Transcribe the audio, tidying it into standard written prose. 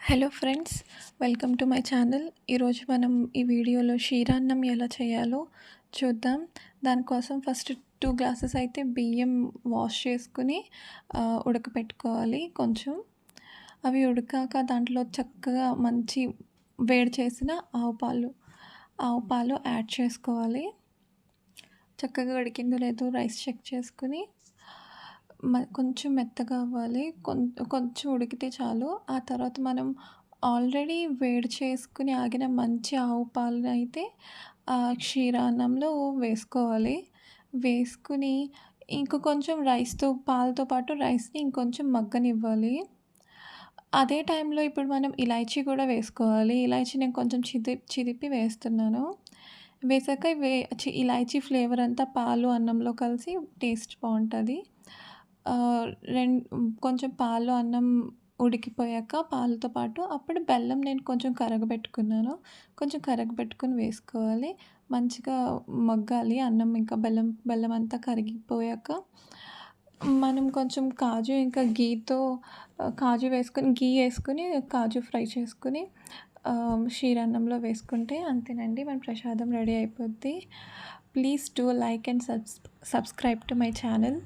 Hello friends, welcome to my channel. ఈరోజు మనం ఈ వీడియోలో క్షీరాన్నం ఎలా చేయాలో చూద్దాం. దానికోసం ఫస్ట్ 2 గ్లాసెస్ అయితే బియ్యం వాష్ చేసుకుని ఉడకపెట్టుకోవాలి కొంచెం. అవి ఉడికాక దాంట్లో చక్కగా మంచి వేడి చేసిన ఆవు పాలు యాడ్ చేసుకోవాలి. చక్కగా ఉడికిందో లేదో రైస్ చెక్ చేసుకుని కొంచెం మెత్తగా అవ్వాలి. కొంచెం ఉడికితే చాలు. ఆ తర్వాత మనం ఆల్రెడీ వేడి చేసుకుని ఆగిన మంచి ఆవు పాలనైతే క్షీరాన్నంలో వేసుకోవాలి. వేసుకుని ఇంక కొంచెం పాలతో పాటు రైస్‌ని ఇంకొంచెం మగ్గనివ్వాలి. అదే టైంలో ఇప్పుడు మనం ఇలాచీ కూడా వేసుకోవాలి. ఇలాచీ నేను కొంచెం చిదిపి వేస్తున్నాను. వేసాక ఇలాచీ ఫ్లేవర్ అంతా పాలు, అన్నంలో కలిసి టేస్ట్ బావుంటది. ఆహ్, రెం కొంచెం పాలు, అన్నం ఉడికిపోయాక పాలతో పాటు అప్పుడు బెల్లం నేను కొంచెం కరగబెట్టుకున్నాను. కొంచెం కరగబెట్టుకొని వేసుకోవాలి. మంచిగా మగ్గాలి అన్నం, ఇంకా బెల్లం అంతా కరిగిపోయాక మనం కొంచెం కాజు ఇంకా గీ యేసుకొని కాజు ఫ్రై చేసుకొని క్షీరాన్నంలో వేసుకుంటే అంతేనండి, మన ప్రసాదం రెడీ అయిపోద్ది. Please do like and subscribe to my channel.